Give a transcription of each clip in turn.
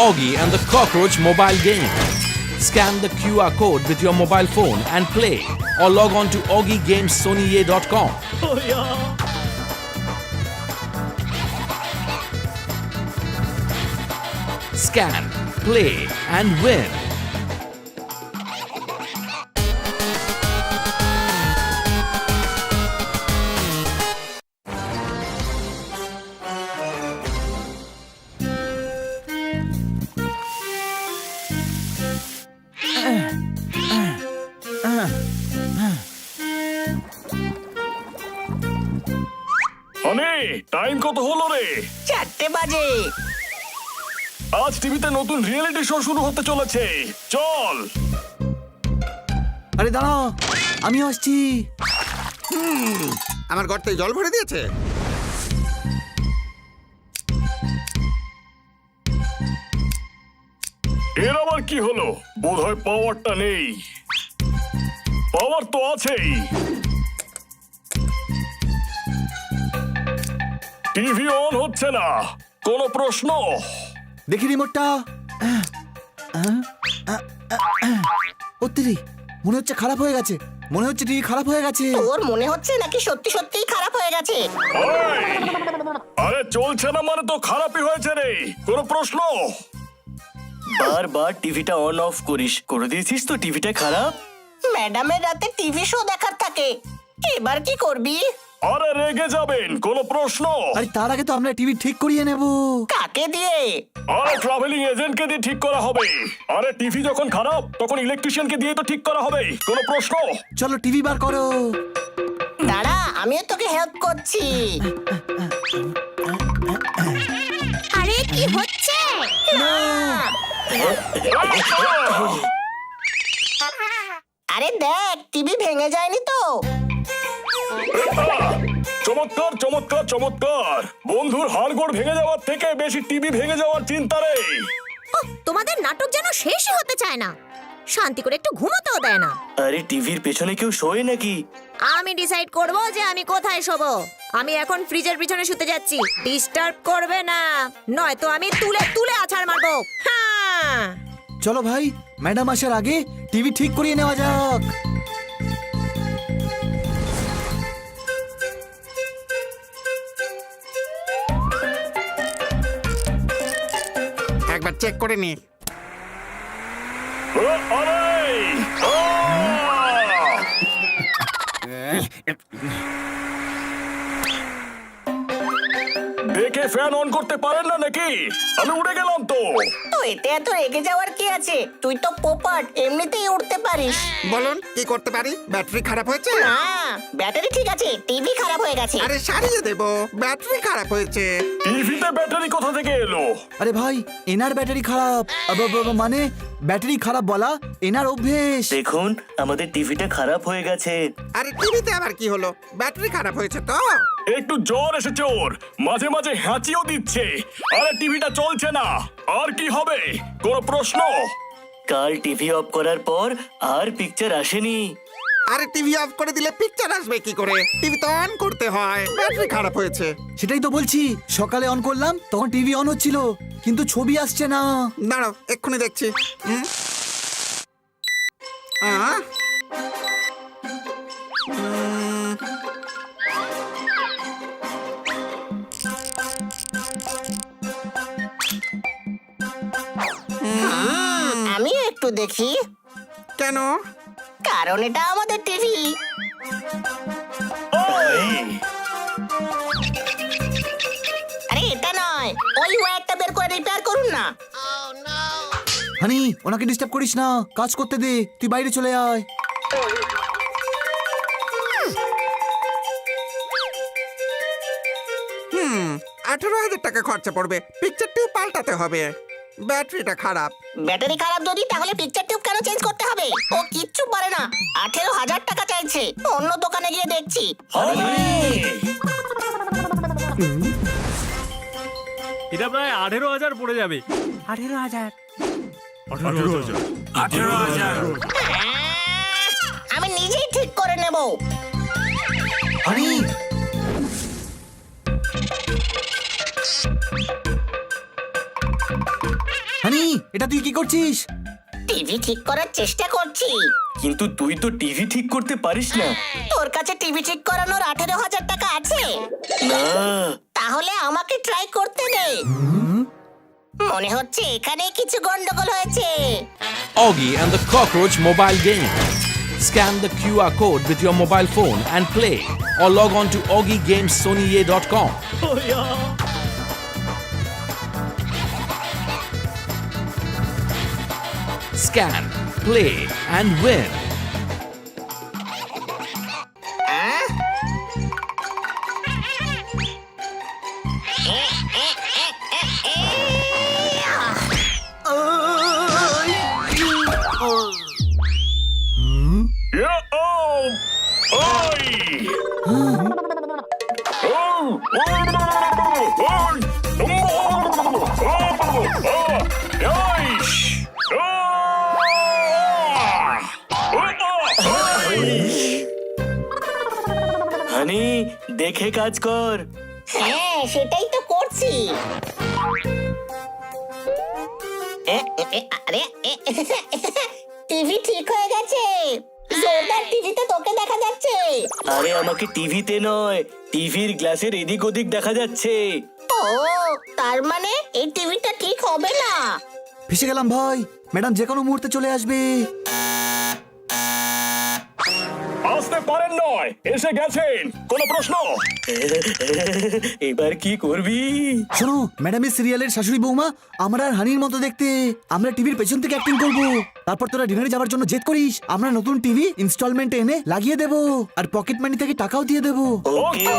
Augie and the Cockroach mobile game. Scan the QR code with your mobile phone and play, or log on to augiegamessonyay.com. Oh yeah. Scan, play, and win. অনে time কত হলো রে? 4টে বাজে। আজ টিভিতে নতুন reality show শুরু হতে চলেছে, চল। আরে দাঁড়াও, আমিও আসছি। আমার গর্তে জল ভরে দিয়েছে। এর আবার কি হলো? বোধহয় পাওয়ারটা নেই। পাওয়ার তো আছেই। টিভি অন হচ্ছে না, কোনো প্রশ্ন? দেখি রিমোটটা। ওত্তিরি, মনে হচ্ছে খারাপ হয়ে গেছে। মনে হচ্ছে টিভি খারাপ হয়ে গেছে। তোর মনে হচ্ছে নাকি সত্যি সত্যিই খারাপ হয়ে গেছে? ওই! আরে চলছে না মানে তো খারাপই হয়েছে রে, কোনো প্রশ্ন? বারবার টিভিটা অন অফ করিস, করে দিয়েছিস তো টিভিটা খারাপ। ম্যাডামের রাতে টিভি শো দেখার থাকে, এবার কি করবি? আরে রেগে যাবেন, কোনো প্রশ্ন? আরে তার আগে তো আমরা টিভি ঠিক করিয়ে নেব। কাকে দিয়ে? আরে ট্রাভেলিং এজেন্টকে দিয়ে ঠিক করা হবে। আরে টিভি যখন খারাপ তখন ইলেকট্রিশিয়ানকে দিয়ে তো ঠিক করা হবে, কোনো প্রশ্ন? চলো টিভি বার করো। দাঁড়া, আমিও তোকে হেল্প করছি। আরে কি হচ্ছে? আরে দেখ, টিভি ভেঙে যায়নি তো? চমৎকার চমৎকার চমৎকার। বন্ধুর হাড়গোড় ভেঙে যাওয়ার থেকে বেশি টিভি ভেঙে যাওয়ার চিন্তা রে। ওহ, তোমাদের নাটক যেন শেষই হতে চায় না। শান্তি করে একটু ঘুমোতেও দেয় না। আরে টিভির পেছনে কেউ শোয় নাকি? আমি ডিসাইড করব যে আমি কোথায় শোবো। আমি এখন ফ্রিজের পিছনে শুতে যাচ্ছি। ডিস্টার্ব করবে না, নয়তো আমি তুলে তুলে আছাড় মারবো। হ্যাঁ, চলো ভাই, ম্যাডাম আসার আগে টিভি ঠিক করিয়ে নেওয়া যাক। একবার চেক করে নি। আরে দেখে ফ্যান অন করতে পারেন না নাকি? আমি উড়ে গেলাম তো। তো এতে এত রেগে যাওয়ার কি আছে? তুই তো পোপট, এমনিতেই উঠতে পারিস। বলুন কি করতে পারি? ব্যাটারি খারাপ হয়েছে? না, ব্যাটারি ঠিক আছে, টিভি খারাপ হয়ে গেছে। আরে সারিয়ে দেবো, ব্যাটারি খারাপ হয়েছে। টিভিতে ব্যাটারি কোথা থেকে এলো? আরে ভাই, এনার ব্যাটারি খারাপ। মানে ব্যাটারি খারাপ বলা এনার অভ্যেস। দেখুন আমাদের টিভিটা খারাপ হয়ে গেছে। আরে টিভিতে আবার কি হলো? ব্যাটারি খারাপ হয়েছে তো। একটু জ্বর এসেছে ওর, মাঝে মাঝে হাঁচিও দিচ্ছে। আরে টিভিটা চলছে না, আর কি হবে? কোনো প্রশ্ন? কাল টিভি অফ করার পর আর পিকচার আসেনি। আরে টিভি অফ করে দিলে পিকচার আসবে কি করে? টিভি তো অন করতে হয়, ব্যাটারি খারাপ হয়েছে। সেটাই তো বলছি, সকালে অন করলাম তখন টিভি অন হচ্ছিল, কিন্তু ছবি আসছে না। দাঁড়াও, এক্ষুনি দেখছি। আহ? আমিও একটু দেখি। কেন? কারণ এটা আমাদের টিভি। আরে এটা নয়, ওই ওয়্যারটা বের করে রিপেয়ার করুন না। হানি, ওনাকে ডিস্টার্ব করিস না, কাজ করতে দে, তুই বাইরে চলে আয়। 18,000 টাকা খরচা পড়বে, পিকচার টিউব পাল্টাতে হবে। ব্যাটারিটা খারাপ। ব্যাটারি খারাপ যদি, তাহলে পিকচার টিউব কেন চেঞ্জ করতে হবে? ও কিচ্ছু পারে না। 18,000 টাকা চাইছে, অন্য দোকানে গিয়ে দেখছি। এটা প্রায় 18,000 পড়ে যাবে। 18,000। 18,000 আমি নিজেই ঠিক করে নেব। হানি, হানি এটা তুই কি করছিস? টিভি ঠিক করার চেষ্টা করছি। কিন্তু তুই তো টিভি ঠিক করতে পারিস না। তোর কাছে টিভি ঠিক করানোর 18,000 টাকা আছে? না, তাহলে আমাকে ট্রাই করতে দে। মনে হচ্ছে এখানে কিছু গন্ডগোল হয়েছে। Augie and the Cockroach mobile game. Scan the QR code with your mobile phone and play, or log on to augiegamessonyay.com. Scan, play, and win. হানি দেখে কাজ কর। হ্যাঁ, সেটাই তো করছি। আরে টিভি ঠিক হয়ে গেছে। জোরদার টিভিতে তোকে দেখা যাচ্ছে। আরে আমাকে টিভিতে নয়, টিভির গ্লাসের এদিক ওদিক দেখা যাচ্ছে। ও, তার মানে এই টিভিটা ঠিক হবে না। ফেসে গেলাম ভাই, ম্যাডাম যে কোনো মুহূর্তে চলে আসবে। আসতে পারেন নয়, এসে গেছেন। কোনো প্রশ্ন? এবার কি করবি? শোনো, ম্যাডামের সিরিয়ালের শাশুড়ি বৌমা আমরা আর হানির মতো দেখতে। আমরা টিভির পেছন থেকে অ্যাক্টিং করব, তারপর তোরা ডিনারে যাওয়ার জন্য জেদ করিস। আমরা নতুন টিভি ইনস্টলমেন্টে এনে লাগিয়ে দেব, আর পকেট মানি থেকে টাকাও দিয়ে দেব। ওকে।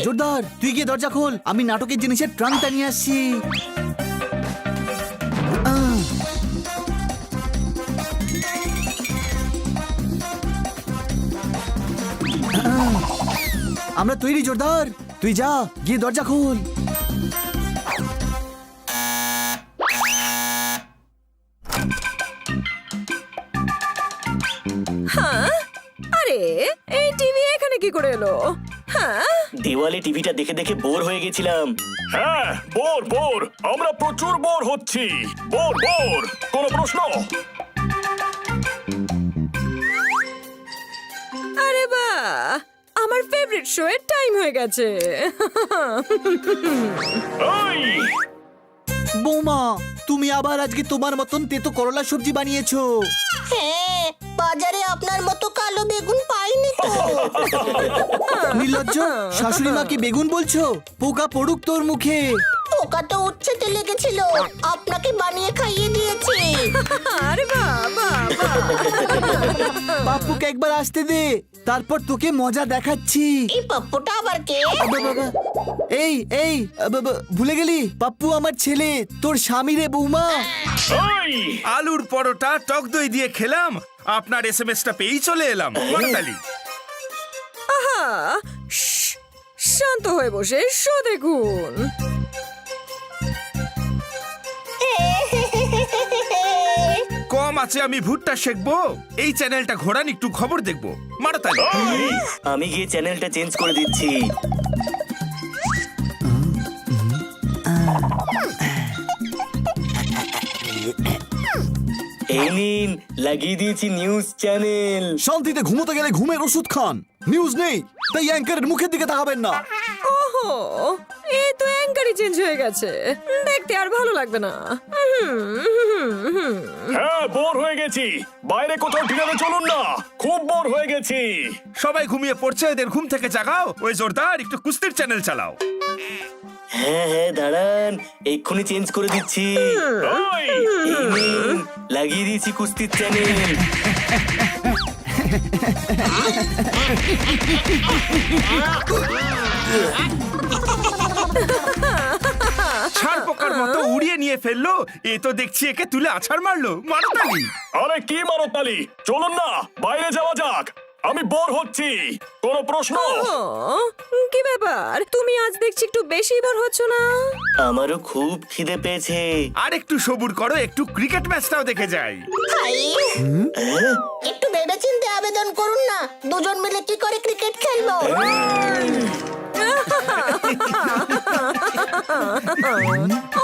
জোরদার, তুই গিয়ে দরজা খোল, আমি নাটকের জিনিসের ট্রাঙ্কটা নিয়ে আসছি। আমরা তৈরি জোরদার, তুই যা গিয়ে দরজা খোল। আরে এই টিভি এখানে কি করে এলো? হ্যাঁ, দেওয়ালে টিভিটা দেখে দেখে বোর হয়ে গেছিলাম। হ্যাঁ, বোর। আমরা প্রচুর বোর হচ্ছি। বোর। কোনো প্রশ্ন? আরে বাহ, আমার ফেভারিট শো এর টাইম হয়ে গেছে। এই, বৌমা, তুমি আবার আজকে তোমার মতন তেতো করলা সবজি বানিয়েছো। হ্যাঁ, বাজারে আপনার মতো কালো বেগুন পাইনি তো। নির্লজ্জ, শাশুড়ি মাকে বেগুন বলছো? পোকা পড়ুক তোর মুখে। পোকা তো উচ্ছেতে লেগেছিল, আপনাকে বানিয়ে খাইয়ে দিয়েছি। আরে বাবা, পাপ্পুকে একবার আসতে দে, তারপর তোকে মজা দেখাচ্ছি। এই পাপ্পুটা আবার কে? বাবা, এই ভুলে গেলি? পাপ্পু আমার ছেলে, তোর স্বামী রে বৌমা। এই, আলুর পরোটা টক দই দিয়ে খেলাম, আপনার এসএমএসটা পেয়েই চলে এলাম। মাতালি আহা, শান্ত হয়ে বসে শো দেখুন। কম আছে আমি ভুট্টা শেখবো, এই চ্যানেলটা ঘোরান একটু খবর দেখবো। মারতালি আমি গিয়ে চ্যানেলটা চেঞ্জ করে দিচ্ছি। এই নিন, লাগিয়ে দিয়েছি নিউজ চ্যানেল। শান্তিতে ঘুমোতে গেলে ঘুমের ওষুধ খান, নিউজ নেই তাই অ্যাঙ্কারের মুখের দিকে তাকাবেন না। ওহো, এই তো অ্যাঙ্কারই চেঞ্জ হয়ে গেছে, দেখতে আর ভালো লাগবে না। হ্যাঁ, বোর হয়ে গেছি। বাইরে কোথাও ডিনারে চলুন না, খুব বোর হয়ে গেছি। সবাই ঘুমিয়ে পড়ছে, এদের ঘুম থেকে জাগাও। ওই জোরদার একটু কুস্তির চ্যানেল চালাও। হ্যাঁ, দাঁড়ান, এক্ষুনি চেঞ্জ করে দিচ্ছি। এই, এই নিন, লাগিয়ে দিয়েছি কুস্তির চ্যানেল। ছাড় পোকার মতো উড়িয়ে নিয়ে ফেললো, এ তো দেখছি একে তুলে আছাড় মারলো। মারতালি আরে কি মারো তালি, চলুন না বাইরে যাওয়া যাক। আমি বোর হচ্ছি। কোনো প্রশ্ন? কি ব্যাপার, তুমি আজ দেখছি একটু বেশি বার হচ্ছ না? আমারও খুব খিদে পেয়েছে। আর একটু সবুর করো, একটু ক্রিকেট ম্যাচটাও দেখে যাই। ভাই, একটু ভেবেচিন্তে আবেদন করুন না, দুজন মিলে কি করে ক্রিকেট খেলবো?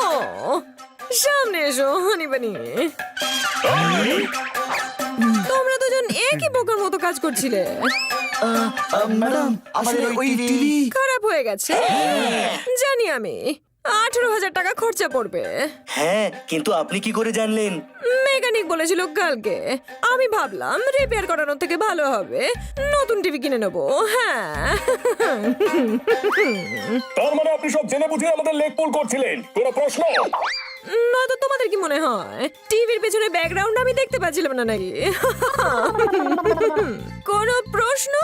ও সামনে এসো হানি বানি। তোমরা দুজন একই বোকার মতো কাজ করছিলে। ম্যাডাম আসলে ওই টিভি খারাপ হয়ে গেছে জানি আমি। 18,000 টাকা খরচা পড়বে। হ্যাঁ, কিন্তু আপনি কি করে জানলেন? মেকানিক বলেছিল কালকে। আমি ভাবলাম রিপেয়ার করানোর থেকে ভালো হবে নতুন টিভি কিনে নেবো। হ্যাঁ, তার মানে আপনি সব জেনে বুঝে আমাদের লেগ পুল করছিলেন? কোনো প্রশ্ন? নয়তো তোমাদের কি মনে হয় টিভির পেছনে ব্যাকগ্রাউন্ড আমি দেখতে পাচ্ছিলাম না নাকি? কোনো প্রশ্ন?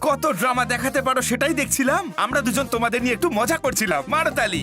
কত ড্রামা দেখাতে পারো সেটাই দেখছিলাম। আমরা দুজন তোমাদের নিয়ে একটু মজা করছিলাম। মারো তালি।